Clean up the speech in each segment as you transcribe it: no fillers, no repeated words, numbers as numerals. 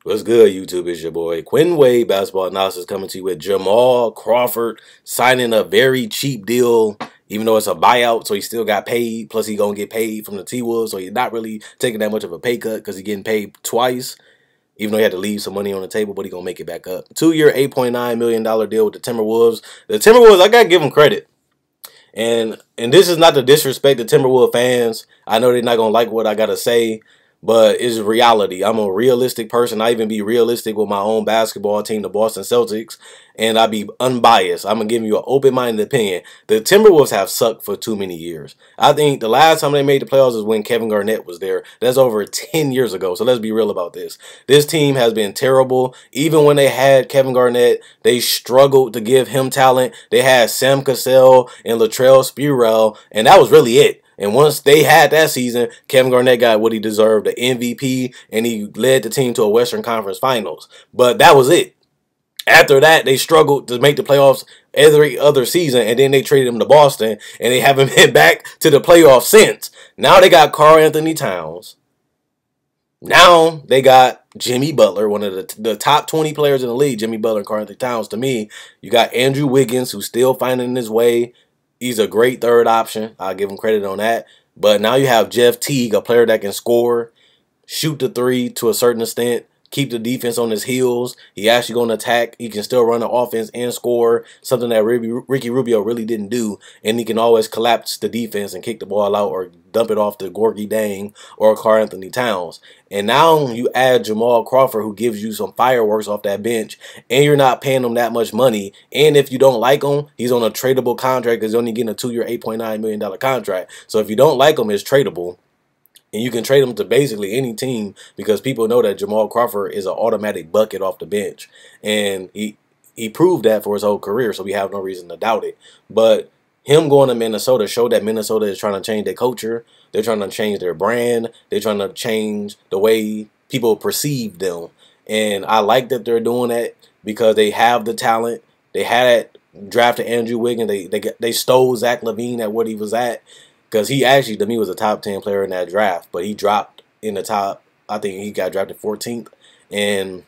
What's good, YouTube? It's your boy Quinn Wade, basketball analysis, coming to you with Jamal Crawford signing a very cheap deal, even though it's a buyout, so he still got paid. Plus, he gonna get paid from the T-Wolves, so he's not really taking that much of a pay cut because he's getting paid twice, even though he had to leave some money on the table, but he's gonna make it back up. 2-year, $8.9 million deal with the Timberwolves. The Timberwolves, I gotta give them credit. And this is not to disrespect the Timberwolves fans. I know they're not gonna like what I gotta say, but it's reality. I'm a realistic person. I even be realistic with my own basketball team, the Boston Celtics, and I be unbiased. I'm gonna give you an open-minded opinion. The Timberwolves have sucked for too many years. I think the last time they made the playoffs is when Kevin Garnett was there. That's over 10 years ago. So let's be real about this. This team has been terrible. Even when they had Kevin Garnett, they struggled to give him talent. They had Sam Cassell and Latrell Sprewell, and that was really it. And once they had that season, Kevin Garnett got what he deserved, the MVP, and he led the team to a Western Conference Finals. But that was it. After that, they struggled to make the playoffs every other season, and then they traded him to Boston, and they haven't been back to the playoffs since. Now they got Karl Anthony Towns. Now they got Jimmy Butler, one of the top 20 players in the league, Jimmy Butler and Karl Anthony Towns. To me, you got Andrew Wiggins, who's still finding his way. He's a great third option. I'll give him credit on that. But now you have Jeff Teague, a player that can score, shoot the three to a certain extent, keep the defense on his heels. He actually going to attack. He can still run the offense and score, something that Ricky Rubio really didn't do. And he can always collapse the defense and kick the ball out or dump it off to Gorgie Dang or Karl Anthony Towns. And now you add Jamal Crawford, who gives you some fireworks off that bench, and you're not paying him that much money. And if you don't like him, he's on a tradable contract because he's only getting a 2-year, $8.9 million contract. So if you don't like him, it's tradable. And you can trade him to basically any team because people know that Jamal Crawford is an automatic bucket off the bench. And he proved that for his whole career, so we have no reason to doubt it. But him going to Minnesota showed that Minnesota is trying to change their culture. They're trying to change their brand. They're trying to change the way people perceive them. And I like that they're doing that because they have the talent. They had drafted Andrew Wiggins. They stole Zach LaVine at what he was at. Because he actually, to me, was a top 10 player in that draft. But he dropped in the top, I think he got drafted 14th. And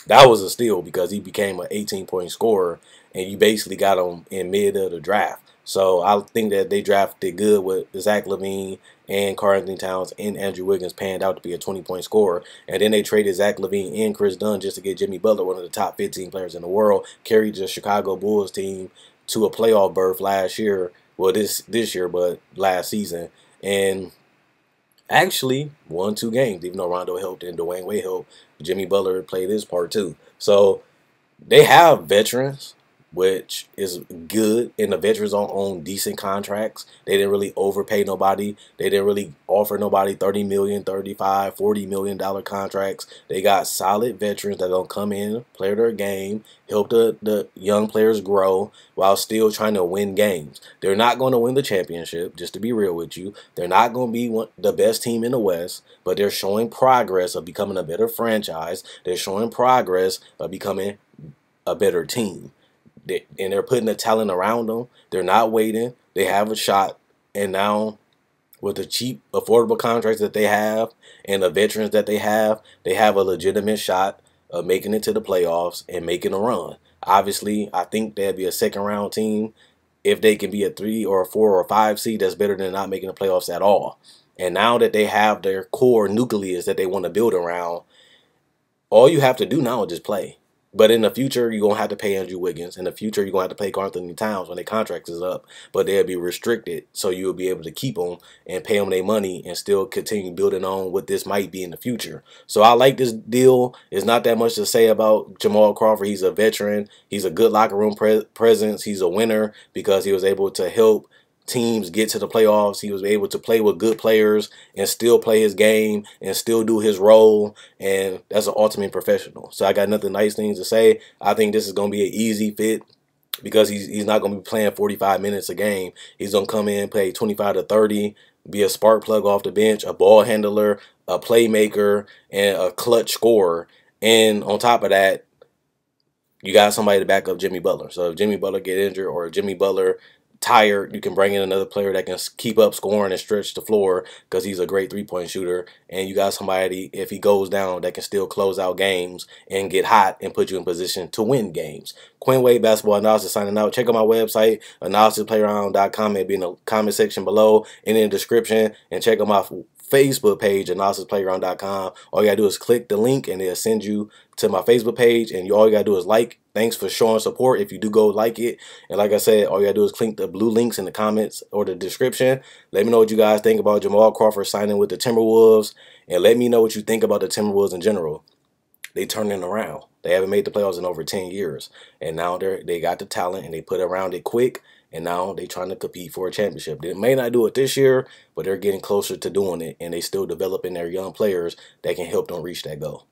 that was a steal because he became an 18-point scorer. And you basically got him in mid of the draft. So I think that they drafted good with Zach LaVine and Karl Anthony Towns and Andrew Wiggins panned out to be a 20-point scorer. And then they traded Zach LaVine and Chris Dunn just to get Jimmy Butler, one of the top 15 players in the world, carried the Chicago Bulls team to a playoff berth last year. Well, this year, but last season. And actually won 2 games, even though Rondo helped and Dwayne Wade helped. Jimmy Butler played his part too. So they have veterans, which is good, and the veterans are on decent contracts. They didn't really overpay nobody. They didn't really offer nobody $30 million, $35, $40 million contracts. They got solid veterans that don't come in, play their game, help the young players grow while still trying to win games. They're not going to win the championship, just to be real with you. They're not going to be the best team in the West, but they're showing progress of becoming a better franchise. They're showing progress of becoming a better team. And they're putting the talent around them. They're not waiting. They have a shot. And now, with the cheap, affordable contracts that they have and the veterans that they have a legitimate shot of making it to the playoffs and making a run. Obviously, I think they'd be a second-round team. If they can be a 3 or a 4 or a 5 seed, that's better than not making the playoffs at all. And now that they have their core nucleus that they want to build around, all you have to do now is just play. But in the future, you're going to have to pay Andrew Wiggins. In the future, you're going to have to pay Karl Anthony Towns when their contract is up. But they'll be restricted, so you'll be able to keep them and pay them their money and still continue building on what this might be in the future. So I like this deal. It's not that much to say about Jamal Crawford. He's a veteran. He's a good locker room presence. He's a winner because he was able to help teams get to the playoffs. He was able to play with good players and still play his game and still do his role, and that's an ultimate professional. So I got nothing nice things to say. I think this is going to be an easy fit because he's not going to be playing 45 minutes a game. He's going to come in, play 25 to 30, be a spark plug off the bench, a ball handler, a playmaker, and a clutch scorer. And on top of that, you got somebody to back up Jimmy Butler. So if Jimmy Butler get injured or if Jimmy Butler tired, you can bring in another player that can keep up scoring and stretch the floor because he's a great three-point shooter. And you got somebody, if he goes down, that can still close out games and get hot and put you in position to win games. Quinn Wade Basketball Analysis signing out. Check out my website, analysisplayground.com. It'll be in the comment section below and in the description. And check out my Facebook page, analysisplayground.com. All you gotta do is click the link and they'll send you to my Facebook page, and all you gotta do is like. Thanks for showing support if you do go like it. And like I said, all you gotta do is click the blue links in the comments or the description. Let me know what you guys think about Jamal Crawford signing with the Timberwolves, and let me know what you think about the Timberwolves in general. They turning around. They haven't made the playoffs in over 10 years, and now they got the talent and they put around it quick. And now they're trying to compete for a championship. They may not do it this year, but they're getting closer to doing it, and they still developing their young players that can help them reach that goal.